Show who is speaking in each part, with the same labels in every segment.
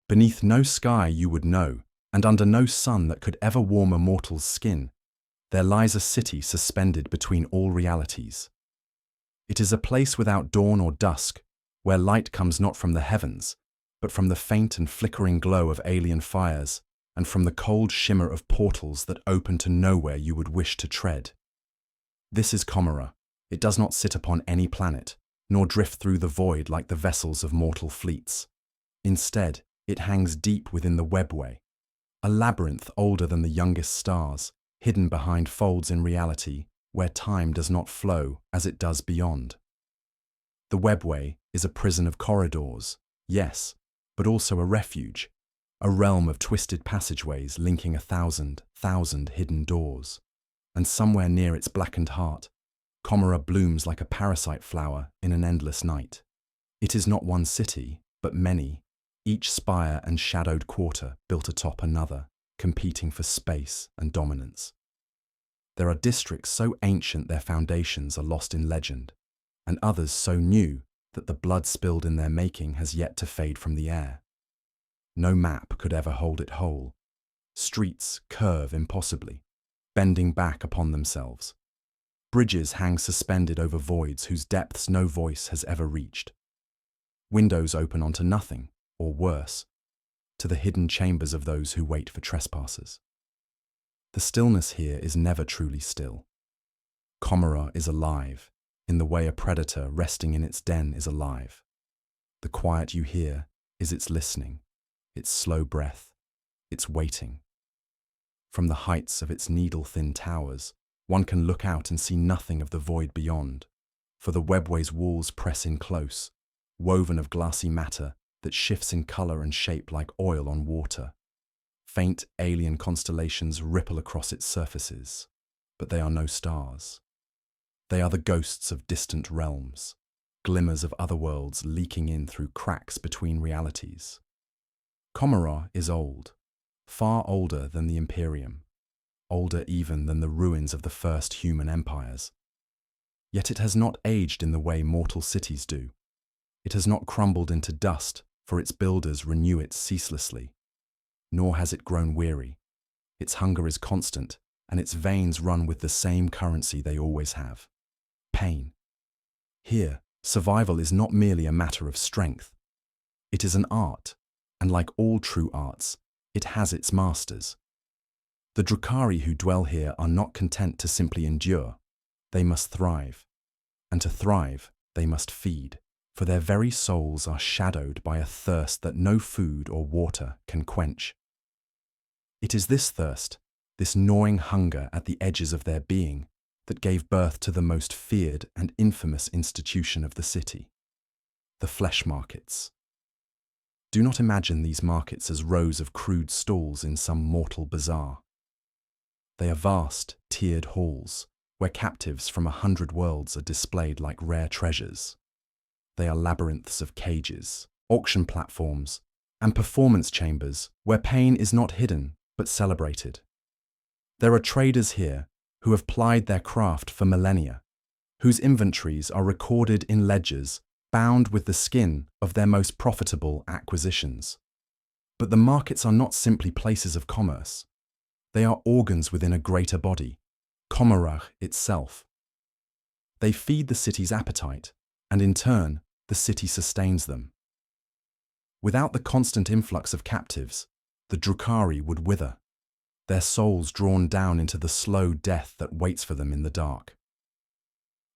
Speaker 1: Beneath no sky you would know, and under no sun that could ever warm a mortal's skin, there lies a city suspended between all realities. It is a place without dawn or dusk, where light comes not from the heavens, but from the faint and flickering glow of alien fires, and from the cold shimmer of portals that open to nowhere you would wish to tread. This is Comra. It does not sit upon any planet, nor drift through the void like the vessels of mortal fleets. Instead, it hangs deep within the webway, a labyrinth older than the youngest stars, hidden behind folds in reality, where time does not flow as it does beyond. The webway is a prison of corridors, yes, but also a refuge, a realm of twisted passageways linking 1,000 hidden doors. And somewhere near its blackened heart, Comra blooms like a parasite flower in an endless night. It is not one city, but many, each spire and shadowed quarter built atop another, competing for space and dominance. There are districts so ancient their foundations are lost in legend, and others so new that the blood spilled in their making has yet to fade from the air. No map could ever hold it whole. Streets curve impossibly, bending back upon themselves. Bridges hang suspended over voids whose depths no voice has ever reached. Windows open onto nothing, or worse, to the hidden chambers of those who wait for trespassers. The stillness here is never truly still. Comra is alive, in the way a predator resting in its den is alive. The quiet you hear is its listening, its slow breath, its waiting. From the heights of its needle-thin towers, one can look out and see nothing of the void beyond, for the webway's walls press in close, woven of glassy matter that shifts in color and shape like oil on water. Faint alien constellations ripple across its surfaces, but they are no stars. They are the ghosts of distant realms, glimmers of other worlds leaking in through cracks between realities. Comra is old, far older than the Imperium, older even than the ruins of the first human empires. Yet it has not aged in the way mortal cities do. It has not crumbled into dust, for its builders renew it ceaselessly. Nor has it grown weary. Its hunger is constant, and its veins run with the same currency they always have: pain. Here, survival is not merely a matter of strength. It is an art, and like all true arts, it has its masters. The Drukari who dwell here are not content to simply endure. They must thrive. And to thrive, they must feed, for their very souls are shadowed by a thirst that no food or water can quench. It is this thirst, this gnawing hunger at the edges of their being, that gave birth to the most feared and infamous institution of the city: the flesh markets. Do not imagine these markets as rows of crude stalls in some mortal bazaar. They are vast, tiered halls, where captives from 100 worlds are displayed like rare treasures. They are labyrinths of cages, auction platforms, and performance chambers where pain is not hidden but celebrated. There are traders here who have plied their craft for millennia, whose inventories are recorded in ledgers bound with the skin of their most profitable acquisitions. But the markets are not simply places of commerce. They are organs within a greater body, Comra itself. They feed the city's appetite, and in turn, the city sustains them. Without the constant influx of captives, the Drukari would wither, their souls drawn down into the slow death that waits for them in the dark.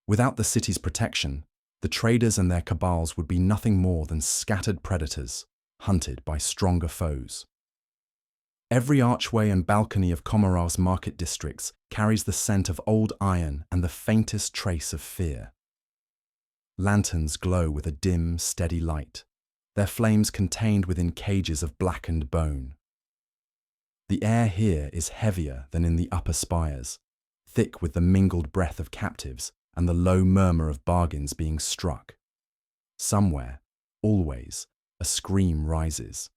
Speaker 1: Without the city's protection, the traders and their cabals would be nothing more than scattered predators, hunted by stronger foes. Every archway and balcony of Comra's market districts carries the scent of old iron and the faintest trace of fear. Lanterns glow with a dim, steady light, their flames contained within cages of blackened bone. The air here is heavier than in the upper spires, thick with the mingled breath of captives and the low murmur of bargains being struck. Somewhere, always, a scream rises,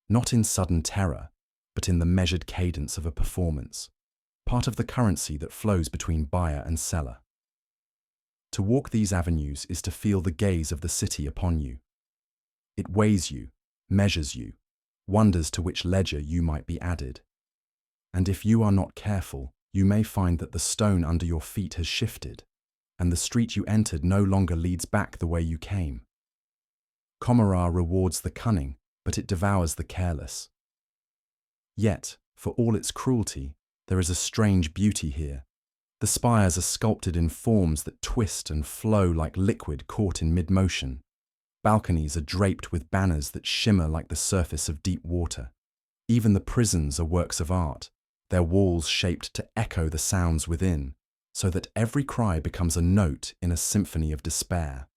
Speaker 1: not in sudden terror, but in the measured cadence of a performance, part of the currency that flows between buyer and seller. To walk these avenues is to feel the gaze of the city upon you. It weighs you, measures you, wonders to which ledger you might be added. And if you are not careful, you may find that the stone under your feet has shifted, and the street you entered no longer leads back the way you came. Comra rewards the cunning, but it devours the careless. Yet, for all its cruelty, there is a strange beauty here. The spires are sculpted in forms that twist and flow like liquid caught in mid-motion. Balconies are draped with banners that shimmer like the surface of deep water. Even the prisons are works of art, their walls shaped to echo the sounds within, so that every cry becomes a note in a symphony of despair.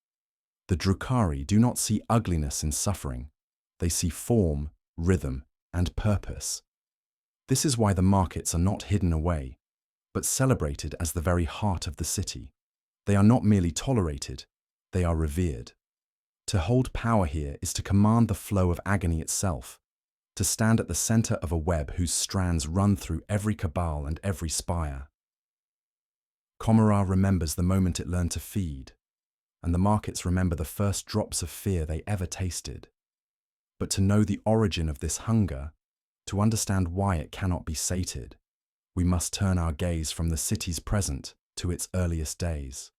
Speaker 1: The Drukari do not see ugliness in suffering. They see form, rhythm, and purpose. This is why the markets are not hidden away, but celebrated as the very heart of the city. They are not merely tolerated, they are revered. To hold power here is to command the flow of agony itself, to stand at the center of a web whose strands run through every cabal and every spire. Comra remembers the moment it learned to feed, and the markets remember the first drops of fear they ever tasted. But to know the origin of this hunger, to understand why it cannot be sated, we must turn our gaze from the city's present to its earliest days.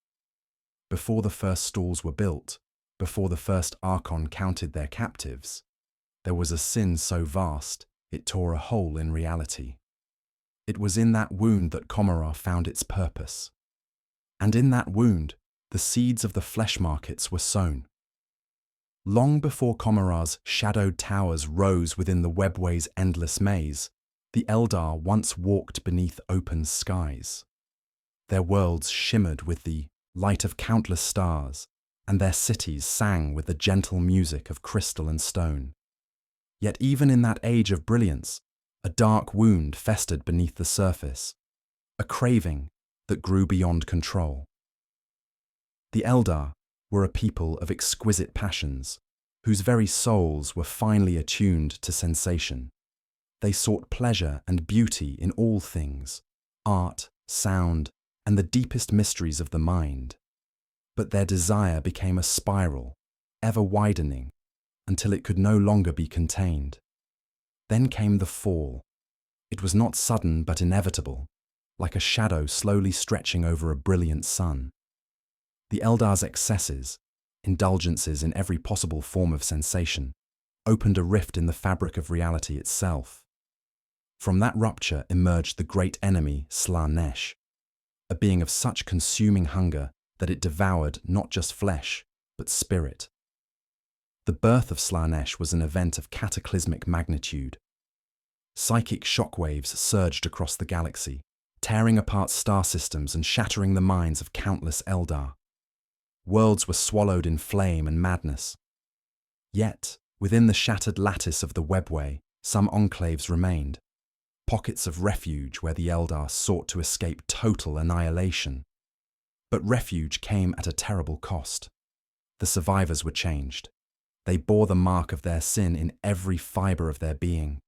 Speaker 1: Before the first stalls were built, before the first archon counted their captives, there was a sin so vast it tore a hole in reality. It was in that wound that Comra found its purpose. And in that wound, the seeds of the flesh markets were sown. Long before Comra's shadowed towers rose within the webway's endless maze, the Eldar once walked beneath open skies. Their worlds shimmered with the light of countless stars, and their cities sang with the gentle music of crystal and stone. Yet even in that age of brilliance, a dark wound festered beneath the surface, a craving that grew beyond control. The Eldar were a people of exquisite passions, whose very souls were finely attuned to sensation. They sought pleasure and beauty in all things, art, sound, and the deepest mysteries of the mind. But their desire became a spiral, ever widening, until it could no longer be contained. Then came the fall. It was not sudden but inevitable, like a shadow slowly stretching over a brilliant sun. The Eldar's excesses, indulgences in every possible form of sensation, opened a rift in the fabric of reality itself. From that rupture emerged the great enemy Slaanesh, a being of such consuming hunger that it devoured not just flesh, but spirit. The birth of Slaanesh was an event of cataclysmic magnitude. Psychic shockwaves surged across the galaxy, tearing apart star systems and shattering the minds of countless Eldar. Worlds were swallowed in flame and madness. Yet, within the shattered lattice of the webway, some enclaves remained, pockets of refuge where the Eldar sought to escape total annihilation. But refuge came at a terrible cost. The survivors were changed. They bore the mark of their sin in every fibre of their being.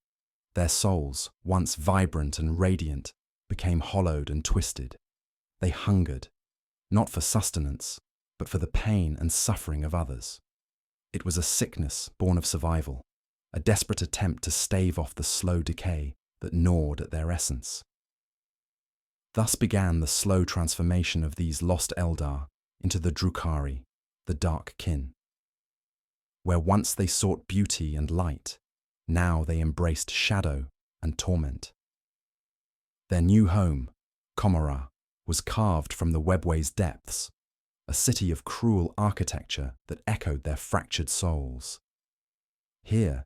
Speaker 1: Their souls, once vibrant and radiant, became hollowed and twisted. They hungered, not for sustenance, but for the pain and suffering of others. It was a sickness born of survival, a desperate attempt to stave off the slow decay that gnawed at their essence. Thus began the slow transformation of these lost Eldar into the Drukari, the dark kin. Where once they sought beauty and light, now they embraced shadow and torment. Their new home, Comra, was carved from the webway's depths, a city of cruel architecture that echoed their fractured souls. Here,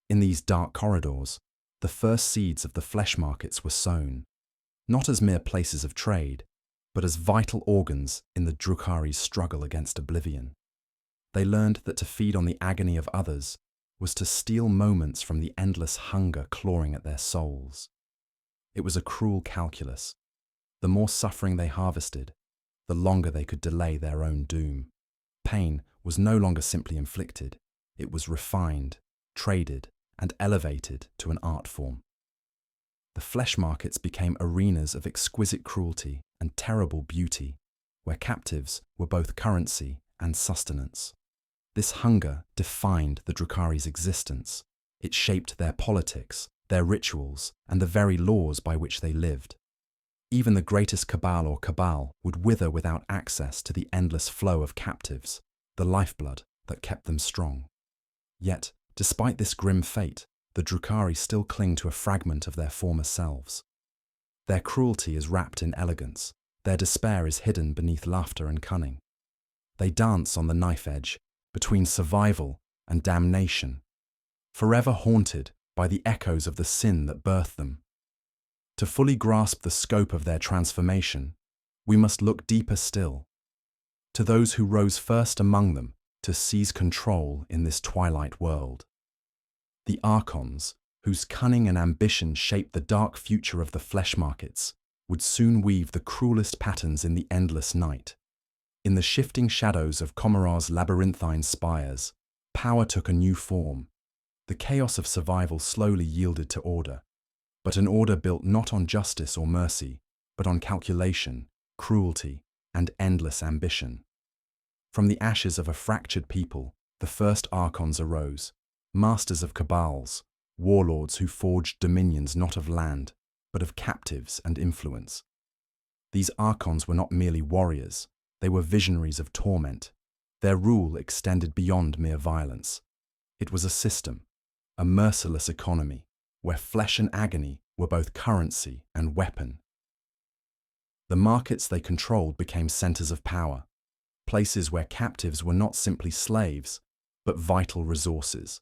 Speaker 1: in these dark corridors, the first seeds of the flesh markets were sown, not as mere places of trade, but as vital organs in the Drukari's struggle against oblivion. They learned that to feed on the agony of others was to steal moments from the endless hunger clawing at their souls. It was a cruel calculus. The more suffering they harvested, the longer they could delay their own doom. Pain was no longer simply inflicted, it was refined, traded, and elevated to an art form. The flesh markets became arenas of exquisite cruelty and terrible beauty, where captives were both currency and sustenance. This hunger defined the Drukari's existence, It shaped their politics, their rituals, and the very laws by which they lived. Even the greatest cabal or cabal would wither without access to the endless flow of captives, the lifeblood that kept them strong. Yet, despite this grim fate, the Drukari still cling to a fragment of their former selves. Their cruelty is wrapped in elegance, their despair is hidden beneath laughter and cunning. They dance on the knife edge, between survival and damnation, forever haunted by the echoes of the sin that birthed them. To fully grasp the scope of their transformation, we must look deeper still, to those who rose first among them to seize control in this twilight world. The archons, whose cunning and ambition shaped the dark future of the flesh markets, would soon weave the cruelest patterns in the endless night. In the shifting shadows of Comra's labyrinthine spires, power took a new form. The chaos of survival slowly yielded to order, but an order built not on justice or mercy, but on calculation, cruelty, and endless ambition. From the ashes of a fractured people, the first archons arose, masters of cabals, warlords who forged dominions not of land, but of captives and influence. These archons were not merely warriors, they were visionaries of torment. Their rule extended beyond mere violence. It was a system, a merciless economy, where flesh and agony were both currency and weapon. The markets they controlled became centers of power, places where captives were not simply slaves, but vital resources,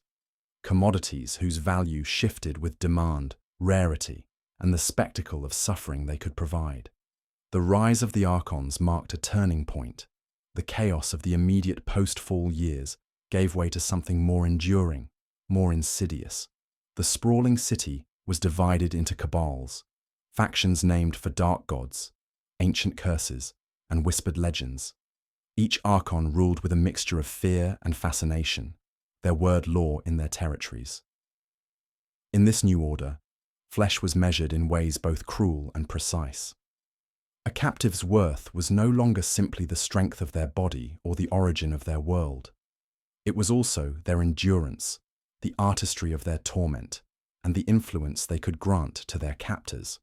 Speaker 1: commodities whose value shifted with demand, rarity, and the spectacle of suffering they could provide. The rise of the archons marked a turning point. The chaos of the immediate post-fall years gave way to something more enduring, more insidious. The sprawling city was divided into cabals, factions named for dark gods, ancient curses, and whispered legends. Each archon ruled with a mixture of fear and fascination, their word law in their territories. In this new order, flesh was measured in ways both cruel and precise. A captive's worth was no longer simply the strength of their body or the origin of their world. It was also their endurance, the artistry of their torment, and the influence they could grant to their captors.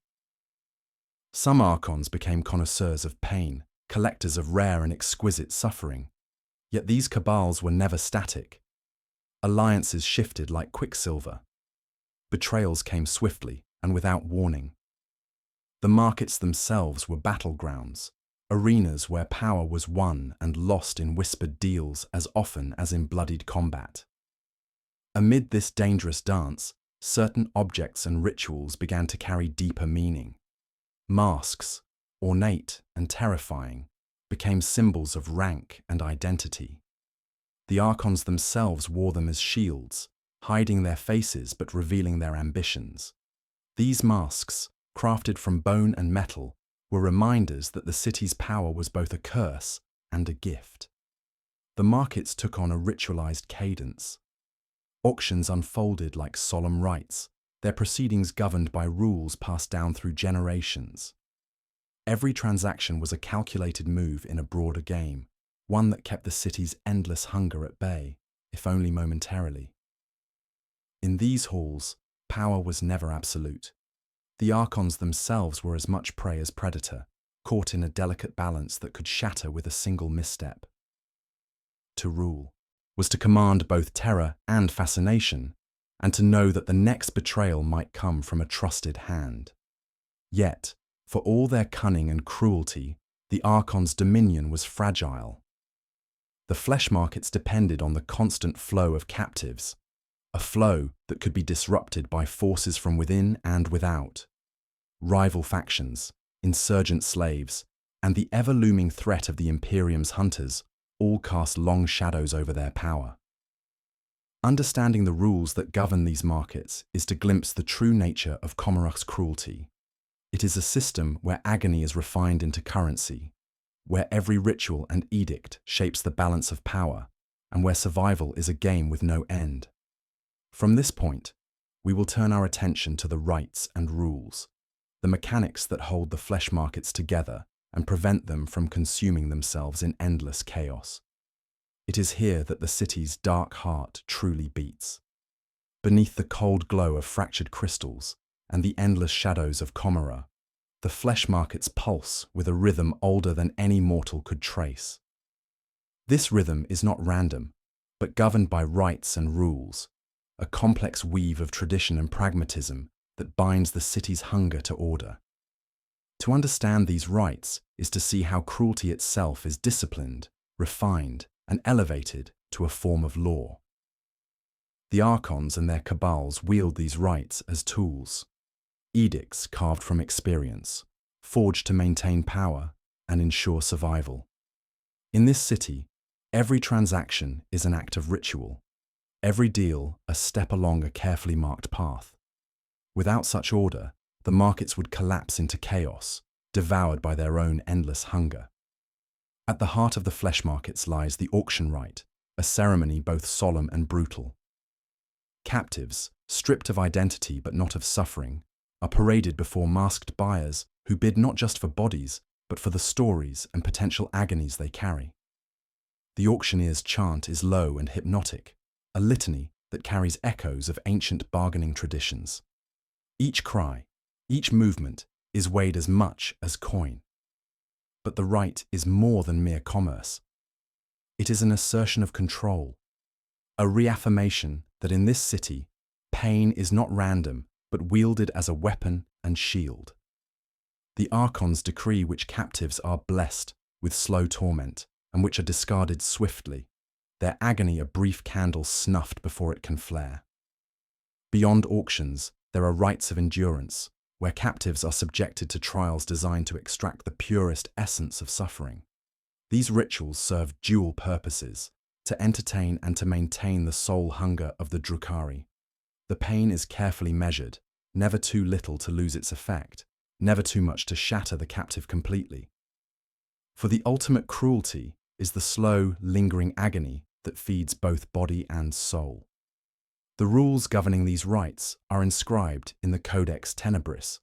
Speaker 1: Some archons became connoisseurs of pain, collectors of rare and exquisite suffering. Yet these cabals were never static. Alliances shifted like quicksilver. Betrayals came swiftly and without warning. The markets themselves were battlegrounds, arenas where power was won and lost in whispered deals as often as in bloodied combat. Amid this dangerous dance, certain objects and rituals began to carry deeper meaning. Masks, ornate and terrifying, became symbols of rank and identity. The archons themselves wore them as shields, hiding their faces but revealing their ambitions. These masks, crafted from bone and metal, were reminders that the city's power was both a curse and a gift. The markets took on a ritualized cadence. Auctions unfolded like solemn rites, their proceedings governed by rules passed down through generations. Every transaction was a calculated move in a broader game, one that kept the city's endless hunger at bay, if only momentarily. In these halls, power was never absolute. The archons themselves were as much prey as predator, caught in a delicate balance that could shatter with a single misstep. To rule was to command both terror and fascination, and to know that the next betrayal might come from a trusted hand. Yet, for all their cunning and cruelty, the archons' dominion was fragile. The flesh markets depended on the constant flow of captives, a flow that could be disrupted by forces from within and without. Rival factions, insurgent slaves, and the ever-looming threat of the Imperium's hunters all cast long shadows over their power. Understanding the rules that govern these markets is to glimpse the true nature of Comra's cruelty. It is a system where agony is refined into currency, where every ritual and edict shapes the balance of power, and where survival is a game with no end. From this point, we will turn our attention to the rites and rules, the mechanics that hold the flesh markets together and prevent them from consuming themselves in endless chaos. It is here that the city's dark heart truly beats. Beneath the cold glow of fractured crystals and the endless shadows of Comra, the flesh markets pulse with a rhythm older than any mortal could trace. This rhythm is not random, but governed by rites and rules, a complex weave of tradition and pragmatism that binds the city's hunger to order. To understand these rites is to see how cruelty itself is disciplined, refined, and elevated to a form of law. The archons and their cabals wield these rites as tools, edicts carved from experience, forged to maintain power and ensure survival. In this city, every transaction is an act of ritual, every deal a step along a carefully marked path. Without such order, the markets would collapse into chaos, devoured by their own endless hunger. At the heart of the flesh markets lies the auction rite, a ceremony both solemn and brutal. Captives, stripped of identity but not of suffering, are paraded before masked buyers who bid not just for bodies, but for the stories and potential agonies they carry. The auctioneer's chant is low and hypnotic, a litany that carries echoes of ancient bargaining traditions. Each cry, each movement, is weighed as much as coin. But the rite is more than mere commerce. It is an assertion of control, a reaffirmation that in this city, pain is not random, but wielded as a weapon and shield. The archons decree which captives are blessed with slow torment and which are discarded swiftly, their agony a brief candle snuffed before it can flare. Beyond auctions, there are rites of endurance, where captives are subjected to trials designed to extract the purest essence of suffering. These rituals serve dual purposes, to entertain and to maintain the soul hunger of the Drukari. The pain is carefully measured, never too little to lose its effect, never too much to shatter the captive completely. For the ultimate cruelty is the slow, lingering agony that feeds both body and soul. The rules governing these rites are inscribed in the Codex Tenebris,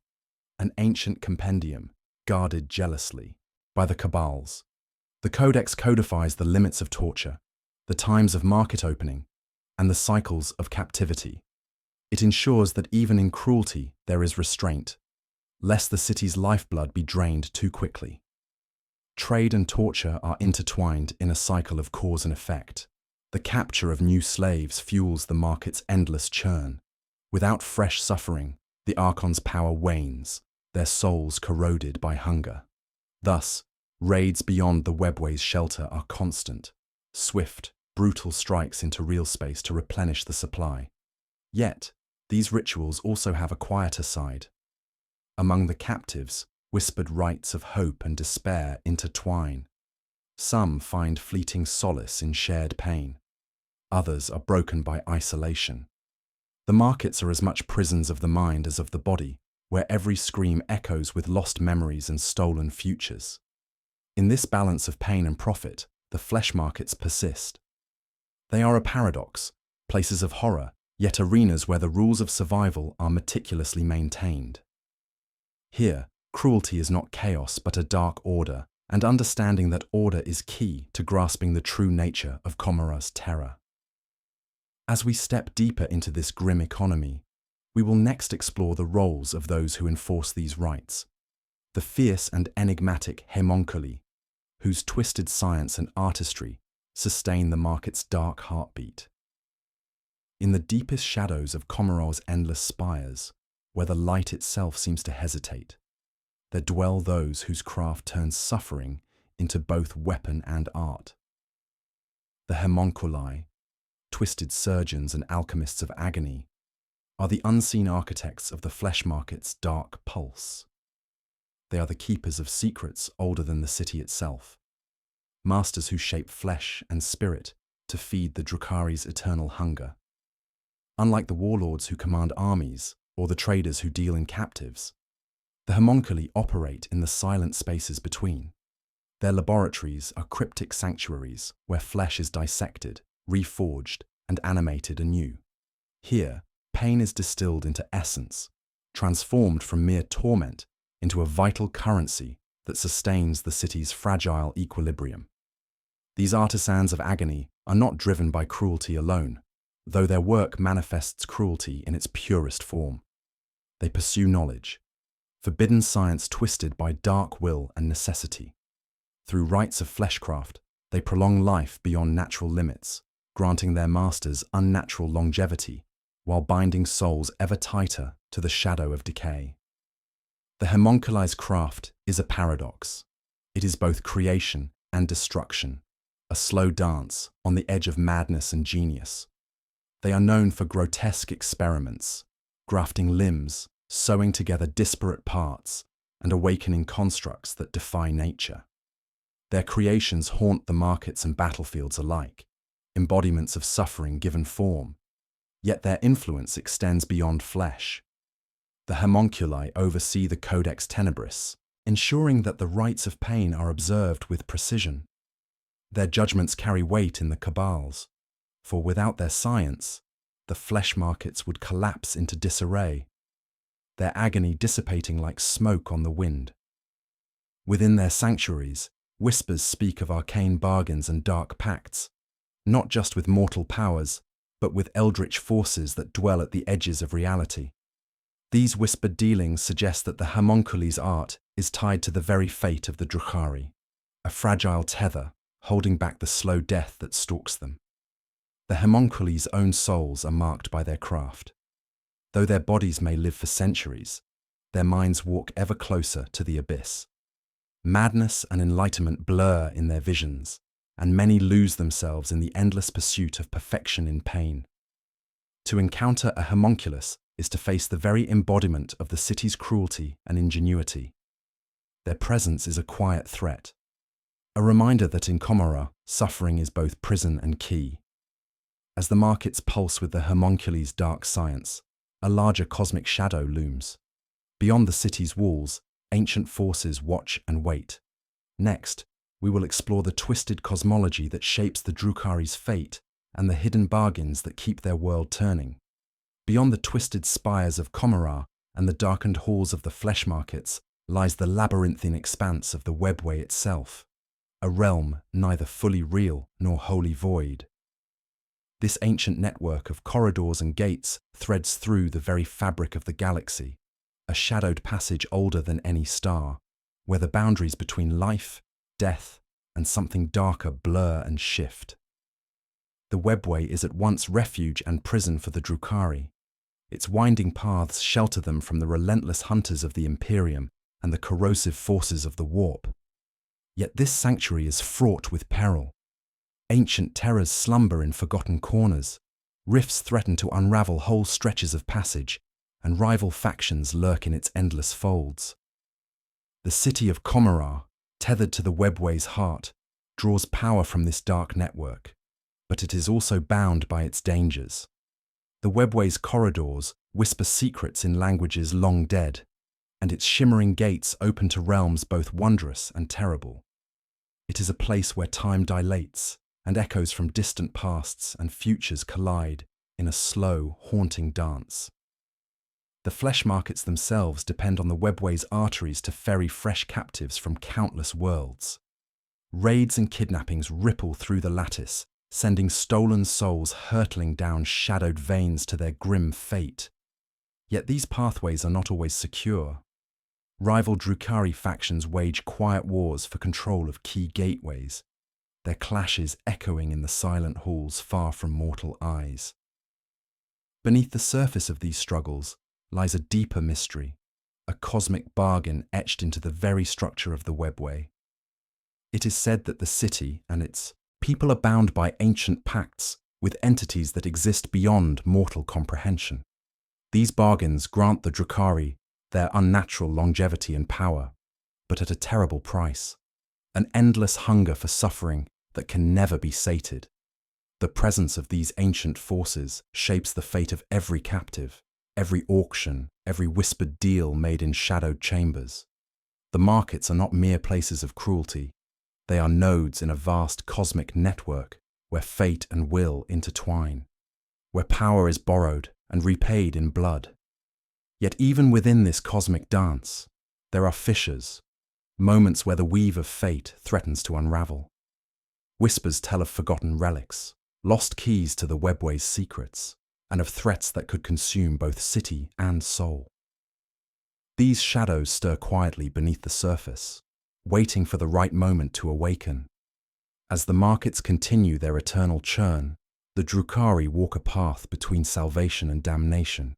Speaker 1: an ancient compendium guarded jealously by the cabals. The Codex codifies the limits of torture, the times of market opening, and the cycles of captivity. It ensures that even in cruelty there is restraint, lest the city's lifeblood be drained too quickly. Trade and torture are intertwined in a cycle of cause and effect. The capture of new slaves fuels the market's endless churn. Without fresh suffering, the archons' power wanes, their souls corroded by hunger. Thus, raids beyond the webway's shelter are constant, swift, brutal strikes into real space to replenish the supply. Yet, these rituals also have a quieter side. Among the captives, whispered rites of hope and despair intertwine. Some find fleeting solace in shared pain. Others are broken by isolation. The markets are as much prisons of the mind as of the body, where every scream echoes with lost memories and stolen futures. In this balance of pain and profit, the flesh markets persist. They are a paradox, places of horror, yet arenas where the rules of survival are meticulously maintained. Here, cruelty is not chaos but a dark order, and understanding that order is key to grasping the true nature of Comra's terror. As we step deeper into this grim economy, we will next explore the roles of those who enforce these rites, the fierce and enigmatic hemunculi, whose twisted science and artistry sustain the market's dark heartbeat. In the deepest shadows of Comra's endless spires, where the light itself seems to hesitate, there dwell those whose craft turns suffering into both weapon and art. The hemunculi, twisted surgeons and alchemists of agony, are the unseen architects of the flesh market's dark pulse. They are the keepers of secrets older than the city itself, masters who shape flesh and spirit to feed the Drukari's eternal hunger. Unlike the warlords who command armies or the traders who deal in captives, the hemunculi operate in the silent spaces between. Their laboratories are cryptic sanctuaries where flesh is dissected, reforged, and animated anew. Here, pain is distilled into essence, transformed from mere torment into a vital currency that sustains the city's fragile equilibrium. These artisans of agony are not driven by cruelty alone. though their work manifests cruelty in its purest form. They pursue knowledge, forbidden science twisted by dark will and necessity. Through rites of fleshcraft, they prolong life beyond natural limits, granting their masters unnatural longevity, while binding souls ever tighter to the shadow of decay. The hemunculi's craft is a paradox. It is both creation and destruction, a slow dance on the edge of madness and genius. They are known for grotesque experiments, grafting limbs, sewing together disparate parts, and awakening constructs that defy nature. Their creations haunt the markets and battlefields alike, embodiments of suffering given form, yet their influence extends beyond flesh. The hemunculi oversee the Codex Tenebris, ensuring that the rites of pain are observed with precision. Their judgments carry weight in the cabals, for without their science, the flesh markets would collapse into disarray, their agony dissipating like smoke on the wind. Within their sanctuaries, whispers speak of arcane bargains and dark pacts, not just with mortal powers, but with eldritch forces that dwell at the edges of reality. These whispered dealings suggest that the hemunculi's art is tied to the very fate of the Drukari, a fragile tether holding back the slow death that stalks them. The hemunculi's own souls are marked by their craft. Though their bodies may live for centuries, their minds walk ever closer to the abyss. Madness and enlightenment blur in their visions, and many lose themselves in the endless pursuit of perfection in pain. To encounter a homunculus is to face the very embodiment of the city's cruelty and ingenuity. Their presence is a quiet threat, a reminder that in Comra, suffering is both prison and key. As the markets pulse with the homunculi's dark science, a larger cosmic shadow looms. Beyond the city's walls, ancient forces watch and wait. Next, we will explore the twisted cosmology that shapes the Drukari's fate and the hidden bargains that keep their world turning. Beyond the twisted spires of Comra and the darkened halls of the flesh markets lies the labyrinthine expanse of the webway itself, a realm neither fully real nor wholly void. This ancient network of corridors and gates threads through the very fabric of the galaxy, a shadowed passage older than any star, where the boundaries between life, death, and something darker blur and shift. The webway is at once refuge and prison for the Drukari. Its winding paths shelter them from the relentless hunters of the Imperium and the corrosive forces of the warp. Yet this sanctuary is fraught with peril. Ancient terrors slumber in forgotten corners, rifts threaten to unravel whole stretches of passage, and rival factions lurk in its endless folds. The city of Comra, tethered to the webway's heart, draws power from this dark network, but it is also bound by its dangers. The webway's corridors whisper secrets in languages long dead, and its shimmering gates open to realms both wondrous and terrible. It is a place where time dilates, and echoes from distant pasts and futures collide in a slow, haunting dance. The flesh markets themselves depend on the webway's arteries to ferry fresh captives from countless worlds. Raids and kidnappings ripple through the lattice, sending stolen souls hurtling down shadowed veins to their grim fate. Yet these pathways are not always secure. Rival Drukari factions wage quiet wars for control of key gateways, their clashes echoing in the silent halls far from mortal eyes. Beneath the surface of these struggles lies a deeper mystery, a cosmic bargain etched into the very structure of the webway. It is said that the city and its people are bound by ancient pacts with entities that exist beyond mortal comprehension. These bargains grant the Drukari their unnatural longevity and power, but at a terrible price, an endless hunger for suffering that can never be sated. The presence of these ancient forces shapes the fate of every captive, every auction, every whispered deal made in shadowed chambers. The markets are not mere places of cruelty. They are nodes in a vast cosmic network where fate and will intertwine, where power is borrowed and repaid in blood. Yet even within this cosmic dance, there are fissures, moments where the weave of fate threatens to unravel. Whispers tell of forgotten relics, lost keys to the webway's secrets, and of threats that could consume both city and soul. These shadows stir quietly beneath the surface, waiting for the right moment to awaken. As the markets continue their eternal churn, the Drukari walk a path between salvation and damnation,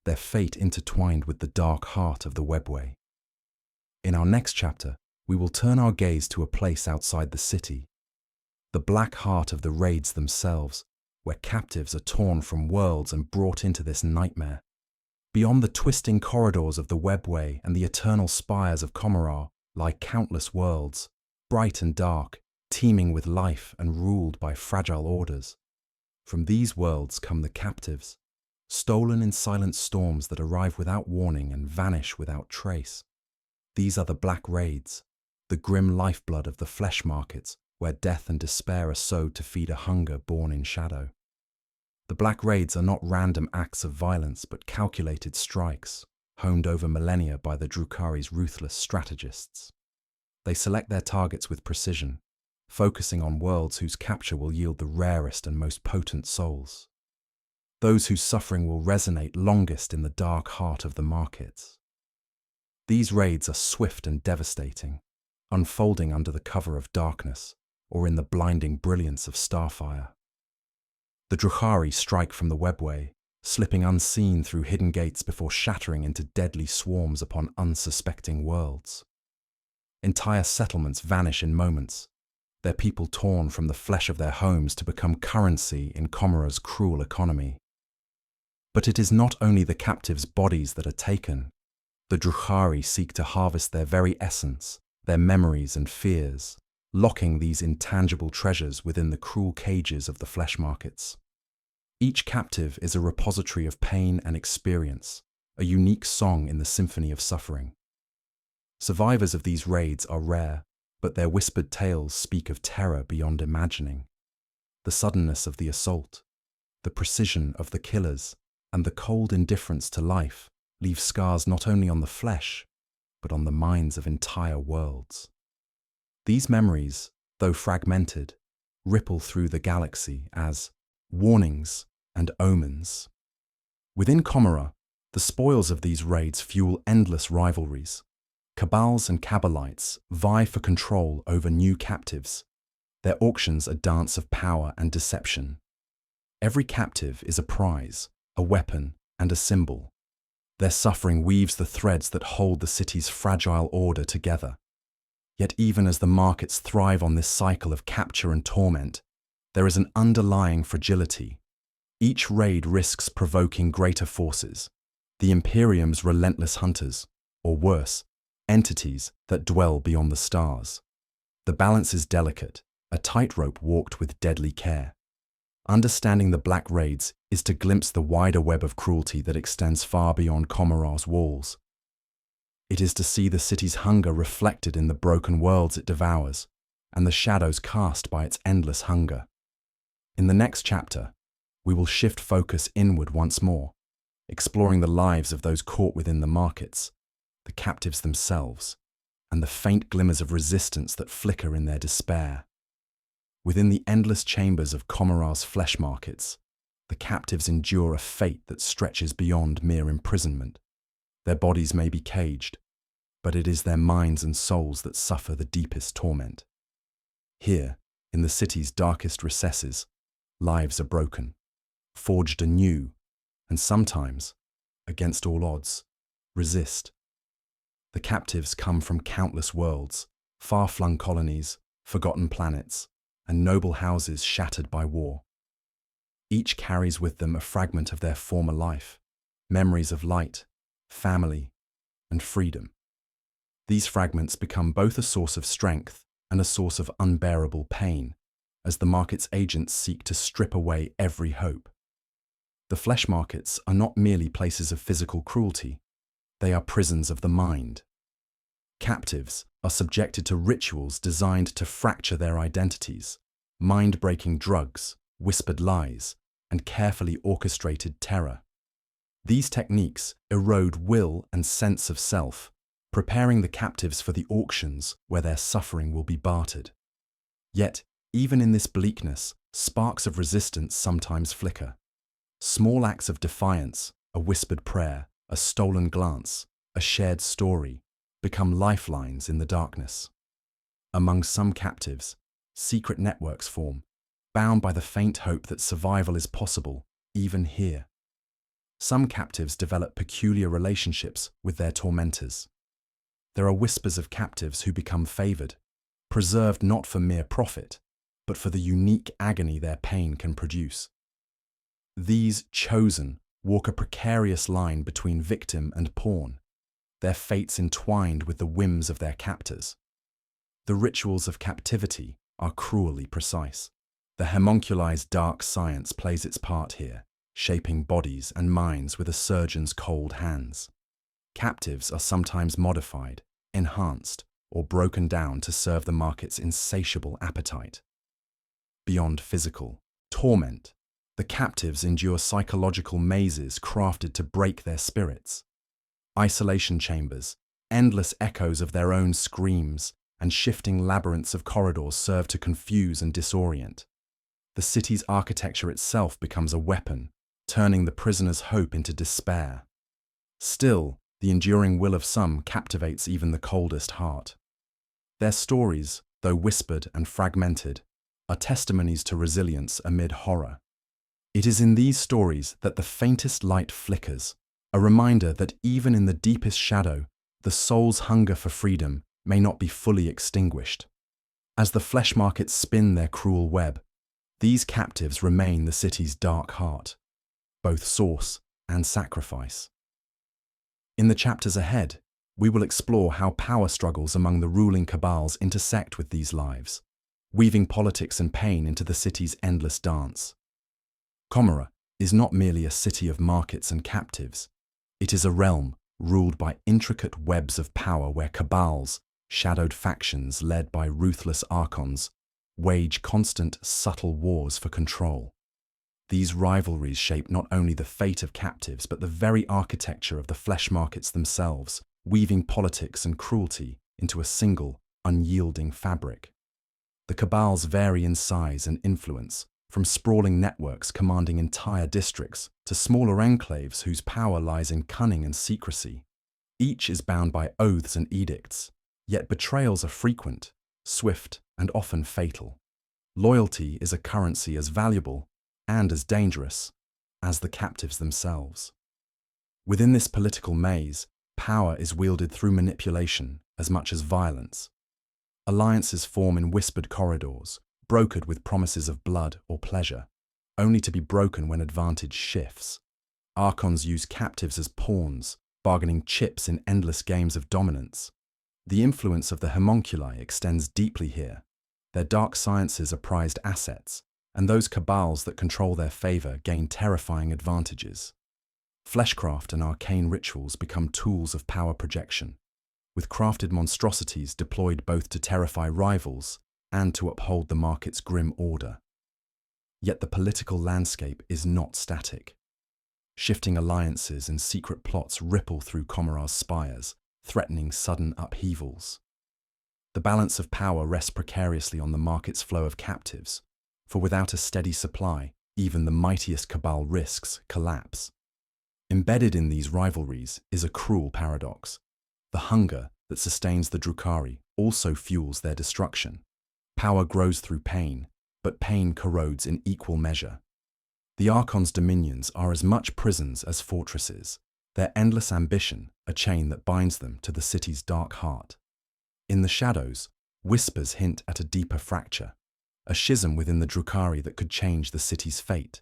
Speaker 1: their fate intertwined with the dark heart of the webway. In our next chapter, we will turn our gaze to a place outside the city, the black heart of the raids themselves, where captives are torn from worlds and brought into this nightmare. Beyond the twisting corridors of the webway and the eternal spires of Comra lie countless worlds, bright and dark, teeming with life and ruled by fragile orders. From these worlds come the captives, stolen in silent storms that arrive without warning and vanish without trace. These are the black raids, the grim lifeblood of the flesh markets, where death and despair are sowed to feed a hunger born in shadow. The black raids are not random acts of violence but calculated strikes, honed over millennia by the Drukari's ruthless strategists. They select their targets with precision, focusing on worlds whose capture will yield the rarest and most potent souls. Those whose suffering will resonate longest in the dark heart of the markets. These raids are swift and devastating, unfolding under the cover of darkness or in the blinding brilliance of starfire. The Drukari strike from the webway, slipping unseen through hidden gates before shattering into deadly swarms upon unsuspecting worlds. Entire settlements vanish in moments, their people torn from the flesh of their homes to become currency in Comra's cruel economy. But it is not only the captives' bodies that are taken. The Drukari seek to harvest their very essence, their memories and fears, locking these intangible treasures within the cruel cages of the flesh markets. Each captive is a repository of pain and experience, a unique song in the symphony of suffering. Survivors of these raids are rare, but their whispered tales speak of terror beyond imagining. The suddenness of the assault, the precision of the killers, and the cold indifference to life leave scars not only on the flesh, but on the minds of entire worlds. These memories, though fragmented, ripple through the galaxy as warnings and omens. Within Comra, the spoils of these raids fuel endless rivalries. Cabals and cabalites vie for control over new captives. Their auctions a dance of power and deception. Every captive is a prize, a weapon, and a symbol. Their suffering weaves the threads that hold the city's fragile order together. Yet even as the markets thrive on this cycle of capture and torment, there is an underlying fragility. Each raid risks provoking greater forces, the Imperium's relentless hunters, or worse, entities that dwell beyond the stars. The balance is delicate, a tightrope walked with deadly care. Understanding the black raids is to glimpse the wider web of cruelty that extends far beyond Comra's walls. It is to see the city's hunger reflected in the broken worlds it devours, and the shadows cast by its endless hunger. In the next chapter, we will shift focus inward once more, exploring the lives of those caught within the markets, the captives themselves, and the faint glimmers of resistance that flicker in their despair. Within the endless chambers of Comra's flesh markets, the captives endure a fate that stretches beyond mere imprisonment. Their bodies may be caged, but it is their minds and souls that suffer the deepest torment. Here, in the city's darkest recesses, lives are broken, forged anew, and sometimes, against all odds, resist. The captives come from countless worlds, far-flung colonies, forgotten planets, and noble houses shattered by war. Each carries with them a fragment of their former life, memories of light, family, and freedom. These fragments become both a source of strength and a source of unbearable pain, as the market's agents seek to strip away every hope. The flesh markets are not merely places of physical cruelty, they are prisons of the mind. Captives are subjected to rituals designed to fracture their identities, mind-breaking drugs, whispered lies, and carefully orchestrated terror. These techniques erode will and sense of self, preparing the captives for the auctions where their suffering will be bartered. Yet, even in this bleakness, Sparks of resistance sometimes flicker. Small acts of defiance, a whispered prayer, a stolen glance, a shared story, become lifelines in the darkness. Among some captives, secret networks form, bound by the faint hope that survival is possible, even here. Some captives develop peculiar relationships with their tormentors. There are whispers of captives who become favored, preserved not for mere profit, but for the unique agony their pain can produce. These chosen walk a precarious line between victim and pawn, their fates entwined with the whims of their captors. The rituals of captivity are cruelly precise. The hemunculi's dark science plays its part here, shaping bodies and minds with a surgeon's cold hands. Captives are sometimes modified, enhanced, or broken down to serve the market's insatiable appetite. Beyond physical torment, the captives endure psychological mazes crafted to break their spirits. Isolation chambers, endless echoes of their own screams, and shifting labyrinths of corridors serve to confuse and disorient. The city's architecture itself becomes a weapon, turning the prisoner's hope into despair. Still, the enduring will of some captivates even the coldest heart. Their stories, though whispered and fragmented, are testimonies to resilience amid horror. It is in these stories that the faintest light flickers, a reminder that even in the deepest shadow, the soul's hunger for freedom may not be fully extinguished. As the flesh markets spin their cruel web, these captives remain the city's dark heart, both source and sacrifice. In the chapters ahead, we will explore how power struggles among the ruling cabals intersect with these lives, weaving politics and pain into the city's endless dance. Comra is not merely a city of markets and captives. It is a realm ruled by intricate webs of power where cabals, shadowed factions led by ruthless archons, wage constant, subtle wars for control. These rivalries shape not only the fate of captives but the very architecture of the flesh markets themselves, weaving politics and cruelty into a single, unyielding fabric. The cabals vary in size and influence, from sprawling networks commanding entire districts to smaller enclaves whose power lies in cunning and secrecy. Each is bound by oaths and edicts, yet betrayals are frequent, swift, and often fatal. Loyalty is a currency as valuable and as dangerous as the captives themselves. Within this political maze, power is wielded through manipulation as much as violence. Alliances form in whispered corridors, brokered with promises of blood or pleasure, only to be broken when advantage shifts. Archons use captives as pawns, bargaining chips in endless games of dominance. The influence of the hemunculi extends deeply here. Their dark sciences are prized assets, and those cabals that control their favor gain terrifying advantages. Fleshcraft and arcane rituals become tools of power projection, with crafted monstrosities deployed both to terrify rivals and to uphold the market's grim order. Yet the political landscape is not static. Shifting alliances and secret plots ripple through Comra's spires, threatening sudden upheavals. The balance of power rests precariously on the market's flow of captives, for without a steady supply, even the mightiest cabal risks collapse. Embedded in these rivalries is a cruel paradox. The hunger that sustains the Drukari also fuels their destruction. Power grows through pain, but pain corrodes in equal measure. The Archons' dominions are as much prisons as fortresses, their endless ambition a chain that binds them to the city's dark heart. In the shadows, whispers hint at a deeper fracture, a schism within the Drukari that could change the city's fate.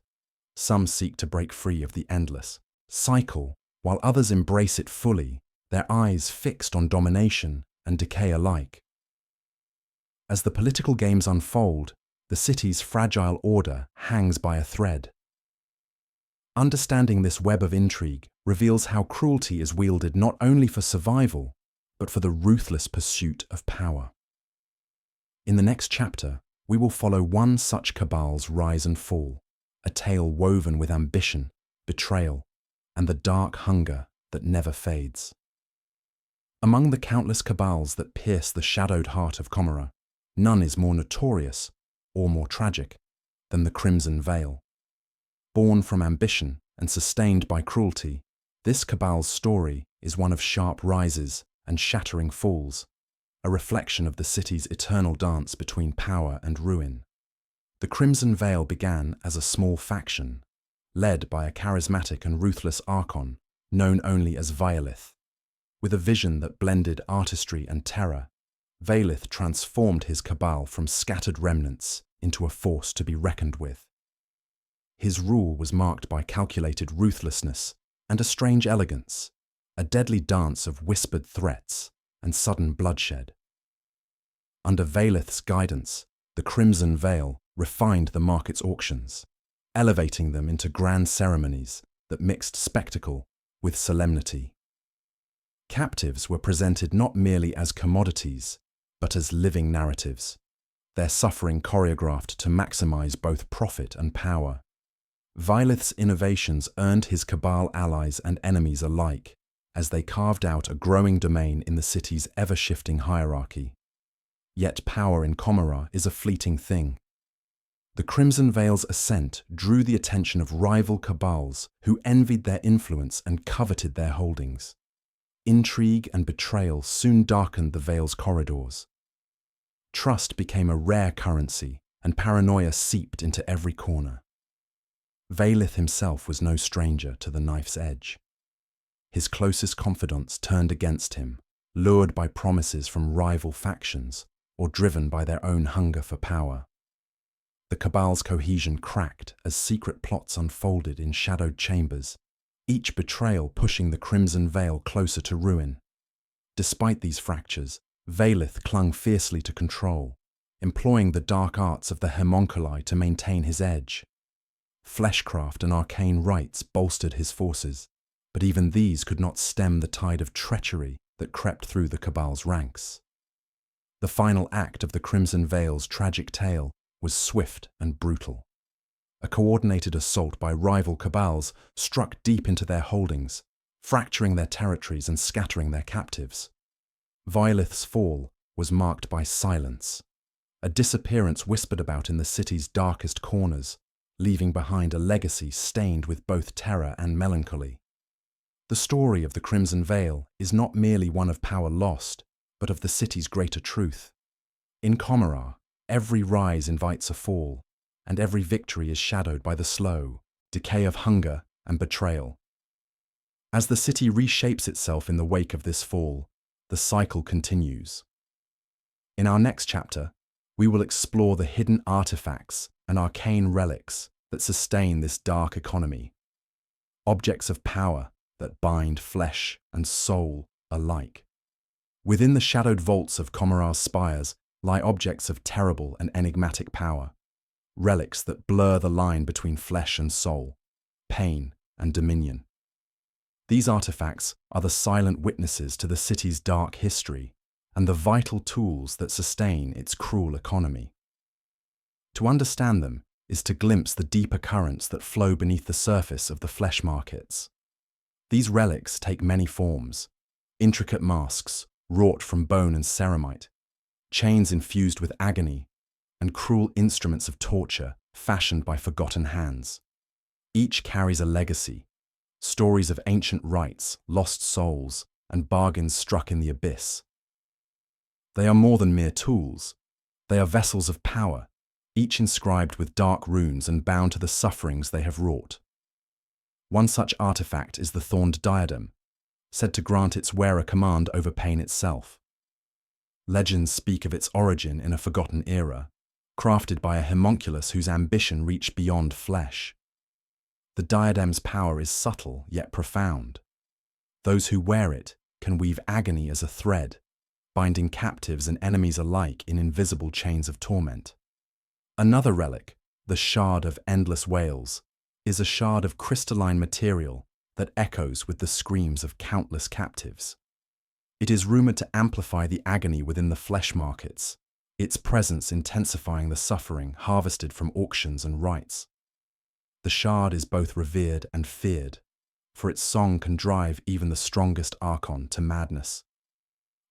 Speaker 1: Some seek to break free of the endless cycle, while others embrace it fully, their eyes fixed on domination and decay alike. As the political games unfold, the city's fragile order hangs by a thread. Understanding this web of intrigue reveals how cruelty is wielded not only for survival, but for the ruthless pursuit of power. In the next chapter, we will follow one such cabal's rise and fall, a tale woven with ambition, betrayal, and the dark hunger that never fades. Among the countless cabals that pierce the shadowed heart of Comra, none is more notorious or more tragic. than the Crimson Veil. Born from ambition and sustained by cruelty, this cabal's story is one of sharp rises and shattering falls, a reflection of the city's eternal dance between power and ruin. The Crimson Veil began as a small faction, led by a charismatic and ruthless archon known only as Vaelith. With a vision that blended artistry and terror, Vaelith transformed his cabal from scattered remnants into a force to be reckoned with. His rule was marked by calculated ruthlessness and a strange elegance, a deadly dance of whispered threats and sudden bloodshed. Under Vaelith's guidance, the Crimson Veil refined the market's auctions, elevating them into grand ceremonies that mixed spectacle with solemnity. Captives were presented not merely as commodities, but as living narratives, their suffering choreographed to maximize both profit and power. Vaelith's innovations earned his cabal allies and enemies alike, as they carved out a growing domain in the city's ever-shifting hierarchy. Yet power in Comra is a fleeting thing. The Crimson Veil's ascent drew the attention of rival cabals who envied their influence and coveted their holdings. Intrigue and betrayal soon darkened the Veil's corridors. Trust became a rare currency, and paranoia seeped into every corner. Vaelith himself was no stranger to the knife's edge. His closest confidants turned against him, lured by promises from rival factions or driven by their own hunger for power. The cabal's cohesion cracked as secret plots unfolded in shadowed chambers, each betrayal pushing the Crimson Veil closer to ruin. Despite these fractures, Vaelith clung fiercely to control, employing the dark arts of the hemunculi to maintain his edge. Fleshcraft and arcane rites bolstered his forces, but even these could not stem the tide of treachery that crept through the cabal's ranks. The final act of the Crimson Veil's tragic tale was swift and brutal. A coordinated assault by rival cabals struck deep into their holdings, fracturing their territories and scattering their captives. Vaelith's fall was marked by silence, a disappearance whispered about in the city's darkest corners, leaving behind a legacy stained with both terror and melancholy. The story of the Crimson Veil is not merely one of power lost, but of the city's greater truth. In Comra, every rise invites a fall, and every victory is shadowed by the slow decay of hunger and betrayal. As the city reshapes itself in the wake of this fall, the cycle continues. In our next chapter, we will explore the hidden artifacts and arcane relics that sustain this dark economy, objects of power that bind flesh and soul alike. Within the shadowed vaults of Comra's spires lie objects of terrible and enigmatic power, relics that blur the line between flesh and soul, pain and dominion. These artifacts are the silent witnesses to the city's dark history and the vital tools that sustain its cruel economy. To understand them is to glimpse the deeper currents that flow beneath the surface of the flesh markets. These relics take many forms: intricate masks wrought from bone and ceramite, chains infused with agony, and cruel instruments of torture fashioned by forgotten hands. Each carries a legacy, stories of ancient rites, lost souls, and bargains struck in the abyss. They are more than mere tools. They are vessels of power, each inscribed with dark runes and bound to the sufferings they have wrought. One such artifact is the thorned diadem, said to grant its wearer command over pain itself. Legends speak of its origin in a forgotten era, crafted by a homunculus whose ambition reached beyond flesh. The diadem's power is subtle yet profound. Those who wear it can weave agony as a thread, binding captives and enemies alike in invisible chains of torment. Another relic, the Shard of Endless Wails, is a shard of crystalline material that echoes with the screams of countless captives. It is rumored to amplify the agony within the flesh markets, its presence intensifying the suffering harvested from auctions and rites. The shard is both revered and feared, for its song can drive even the strongest archon to madness.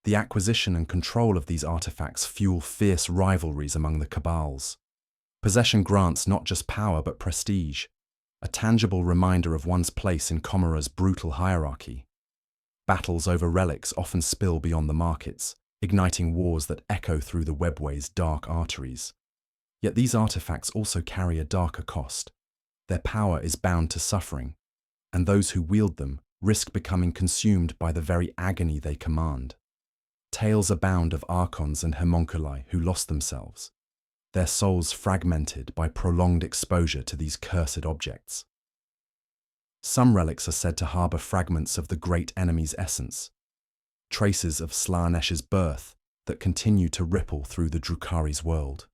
Speaker 1: The acquisition and control of these artifacts fuel fierce rivalries among the cabals. Possession grants not just power but prestige, a tangible reminder of one's place in Comra's brutal hierarchy. Battles over relics often spill beyond the markets, igniting wars that echo through the webway's dark arteries. Yet these artifacts also carry a darker cost. Their power is bound to suffering, and those who wield them risk becoming consumed by the very agony they command. Tales abound of archons and hemunculi who lost themselves, their souls fragmented by prolonged exposure to these cursed objects. Some relics are said to harbour fragments of the great enemy's essence, traces of Slaanesh's birth that continue to ripple through the Drukari's world.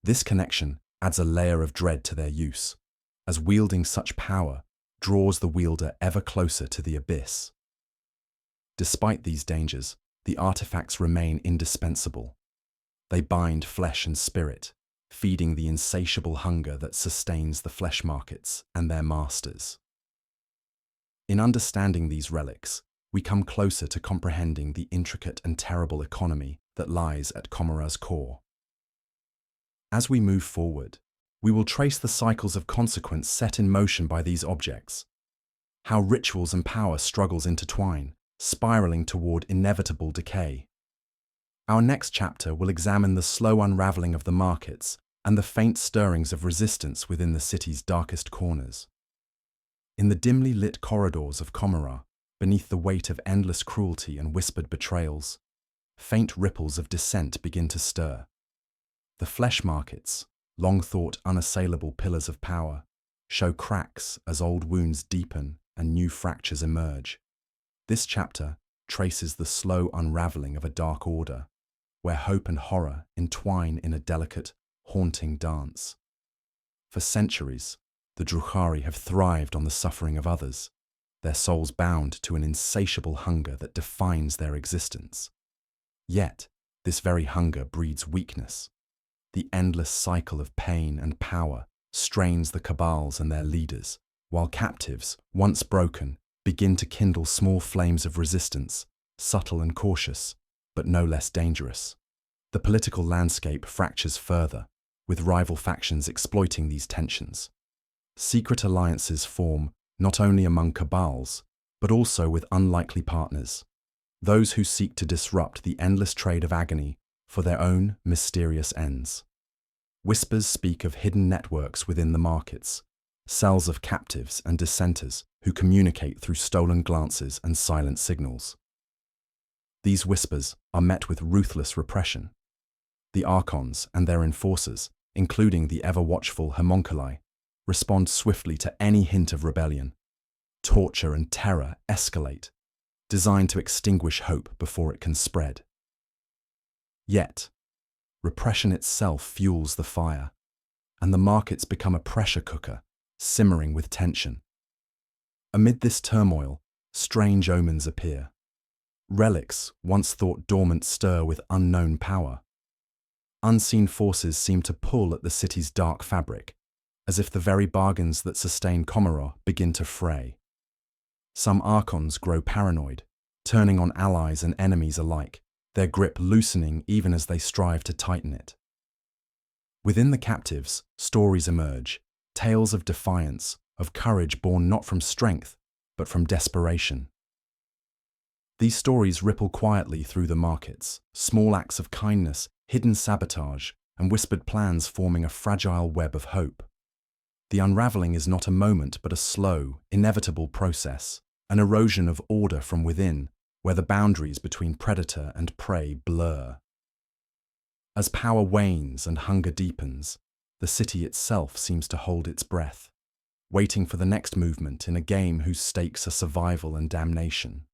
Speaker 1: This connection adds a layer of dread to their use, as wielding such power draws the wielder ever closer to the abyss. Despite these dangers, the artifacts remain indispensable. They bind flesh and spirit, feeding the insatiable hunger that sustains the flesh markets and their masters. In understanding these relics, we come closer to comprehending the intricate and terrible economy that lies at Comra's core. As we move forward, we will trace the cycles of consequence set in motion by these objects, how rituals and power struggles intertwine, spiraling toward inevitable decay. Our next chapter will examine the slow unraveling of the markets and the faint stirrings of resistance within the city's darkest corners. In the dimly lit corridors of Comra, beneath the weight of endless cruelty and whispered betrayals, faint ripples of dissent begin to stir. The flesh markets, long thought unassailable pillars of power, show cracks as old wounds deepen and new fractures emerge. This chapter traces the slow unraveling of a dark order, where hope and horror entwine in a delicate, haunting dance. For centuries, the Drukari have thrived on the suffering of others, their souls bound to an insatiable hunger that defines their existence. Yet, this very hunger breeds weakness. The endless cycle of pain and power strains the cabals and their leaders, while captives, once broken, begin to kindle small flames of resistance, subtle and cautious, but no less dangerous. The political landscape fractures further, with rival factions exploiting these tensions. Secret alliances form not only among cabals, but also with unlikely partners, those who seek to disrupt the endless trade of agony for their own mysterious ends. Whispers speak of hidden networks within the markets, cells of captives and dissenters who communicate through stolen glances and silent signals. These whispers are met with ruthless repression. The archons and their enforcers, including the ever-watchful hemunculi, respond swiftly to any hint of rebellion. Torture and terror escalate, designed to extinguish hope before it can spread. Yet, repression itself fuels the fire, and the markets become a pressure cooker, simmering with tension. Amid this turmoil, strange omens appear. Relics, once thought dormant, stir with unknown power. Unseen forces seem to pull at the city's dark fabric, as if the very bargains that sustain Comra begin to fray. Some archons grow paranoid, turning on allies and enemies alike, their grip loosening even as they strive to tighten it. Within the captives, stories emerge, tales of defiance, of courage born not from strength, but from desperation. These stories ripple quietly through the markets, small acts of kindness, hidden sabotage, and whispered plans forming a fragile web of hope. The unraveling is not a moment but a slow, inevitable process, an erosion of order from within, where the boundaries between predator and prey blur. As power wanes and hunger deepens, the city itself seems to hold its breath, waiting for the next movement in a game whose stakes are survival and damnation.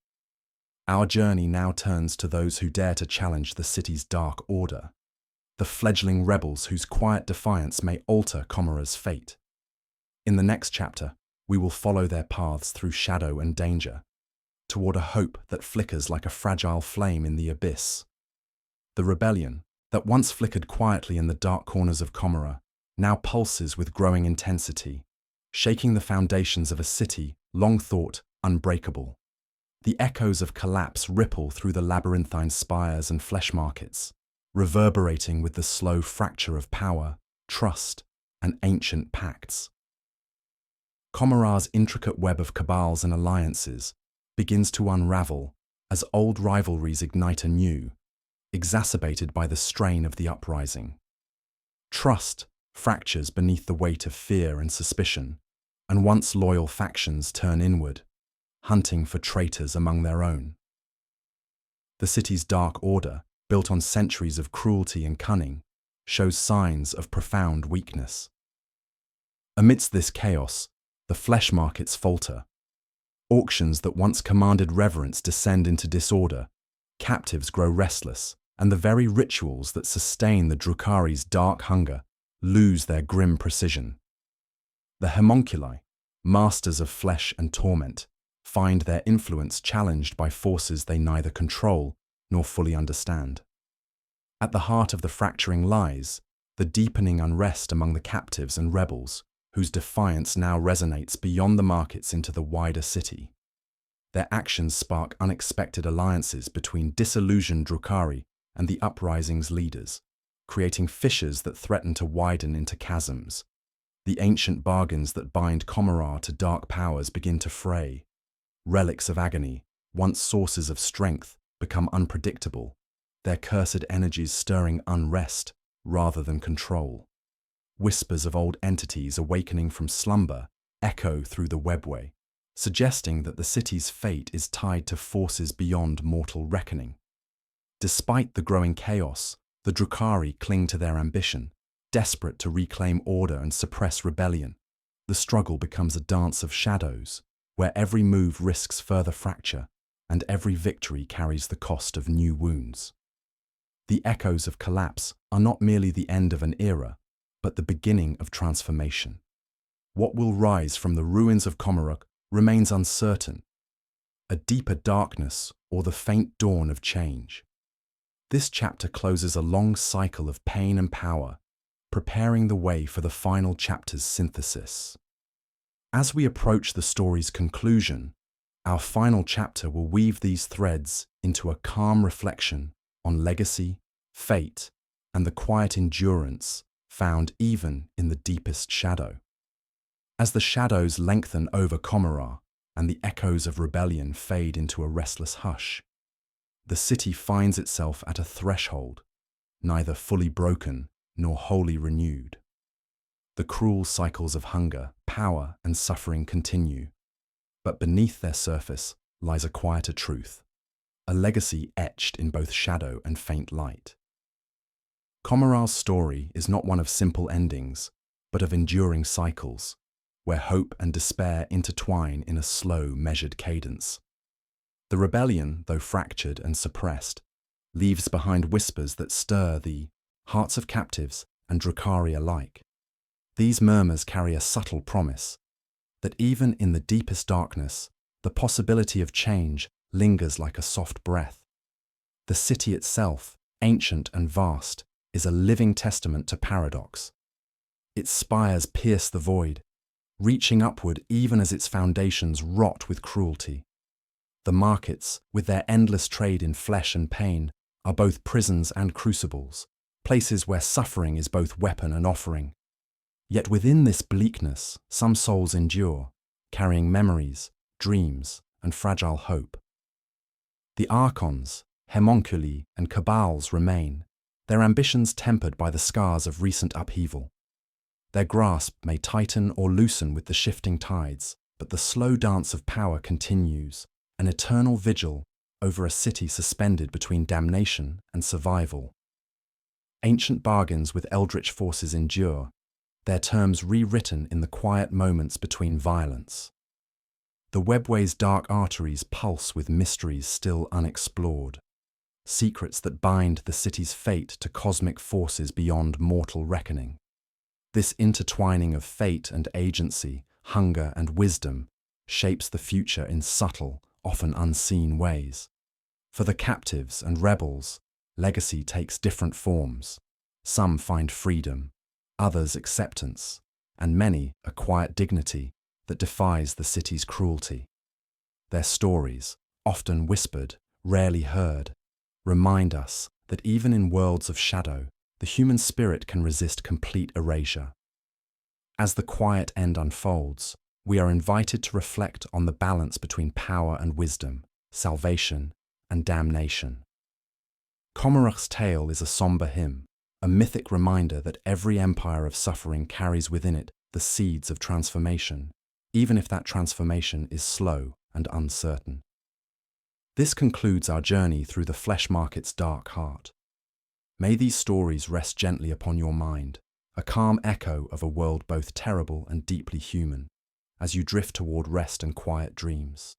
Speaker 1: Our journey now turns to those who dare to challenge the city's dark order, the fledgling rebels whose quiet defiance may alter Comra's fate. In the next chapter, we will follow their paths through shadow and danger, toward a hope that flickers like a fragile flame in the abyss. The rebellion, that once flickered quietly in the dark corners of Comra, now pulses with growing intensity, shaking the foundations of a city long thought unbreakable. The echoes of collapse ripple through the labyrinthine spires and flesh markets, reverberating with the slow fracture of power trust, and ancient pacts. Comra's intricate web of cabals and alliances begins to unravel as old rivalries ignite anew, exacerbated by the strain of the uprising. Trust fractures beneath the weight of fear and suspicion, and once loyal factions turn inward, hunting for traitors among their own. The city's dark order, built on centuries of cruelty and cunning, shows signs of profound weakness. Amidst this chaos, the flesh markets falter. Auctions that once commanded reverence descend into disorder, captives grow restless, and the very rituals that sustain the Drukari's dark hunger lose their grim precision. The hemunculi, masters of flesh and torment, find their influence challenged by forces they neither control nor fully understand. At the heart of the fracturing lies the deepening unrest among the captives and rebels, whose defiance now resonates beyond the markets into the wider city. Their actions spark unexpected alliances between disillusioned Drukari and the uprising's leaders, creating fissures that threaten to widen into chasms. The ancient bargains that bind Comra to dark powers begin to fray. Relics of agony, once sources of strength, become unpredictable, their cursed energies stirring unrest rather than control. Whispers of old entities awakening from slumber echo through the webway, suggesting that the city's fate is tied to forces beyond mortal reckoning. Despite the growing chaos, the Drukari cling to their ambition, desperate to reclaim order and suppress rebellion. The struggle becomes a dance of shadows, where every move risks further fracture, and every victory carries the cost of new wounds. The echoes of collapse are not merely the end of an era, but the beginning of transformation. What will rise from the ruins of Comra remains uncertain, a deeper darkness or the faint dawn of change. This chapter closes a long cycle of pain and power, preparing the way for the final chapter's synthesis. As we approach the story's conclusion, our final chapter will weave these threads into a calm reflection on legacy, fate, and the quiet endurance found even in the deepest shadow. As the shadows lengthen over Comra and the echoes of rebellion fade into a restless hush, the city finds itself at a threshold, neither fully broken nor wholly renewed. The cruel cycles of hunger, power, and suffering continue, but beneath their surface lies a quieter truth, a legacy etched in both shadow and faint light. Comra's story is not one of simple endings, but of enduring cycles, where hope and despair intertwine in a slow, measured cadence. The rebellion, though fractured and suppressed, leaves behind whispers that stir the hearts of captives and Drukari alike. These murmurs carry a subtle promise that even in the deepest darkness, the possibility of change lingers like a soft breath. The city itself, ancient and vast, is a living testament to paradox. Its spires pierce the void, reaching upward even as its foundations rot with cruelty. The markets, with their endless trade in flesh and pain, are both prisons and crucibles, places where suffering is both weapon and offering. Yet within this bleakness, some souls endure, carrying memories, dreams, and fragile hope. The archons, hemunculi, and cabals remain, their ambitions tempered by the scars of recent upheaval. Their grasp may tighten or loosen with the shifting tides, but the slow dance of power continues, an eternal vigil over a city suspended between damnation and survival. Ancient bargains with eldritch forces endure, their terms rewritten in the quiet moments between violence. The webway's dark arteries pulse with mysteries still unexplored, secrets that bind the city's fate to cosmic forces beyond mortal reckoning. This intertwining of fate and agency, hunger and wisdom, shapes the future in subtle, often unseen ways. For the captives and rebels, legacy takes different forms. Some find freedom, others acceptance, and many a quiet dignity that defies the city's cruelty. Their stories, often whispered, rarely heard, remind us that even in worlds of shadow, the human spirit can resist complete erasure. As the quiet end unfolds, we are invited to reflect on the balance between power and wisdom, salvation and damnation. Comra's tale is a somber hymn, a mythic reminder that every empire of suffering carries within it the seeds of transformation, even if that transformation is slow and uncertain. This concludes our journey through the flesh market's dark heart. May these stories rest gently upon your mind, a calm echo of a world both terrible and deeply human, as you drift toward rest and quiet dreams.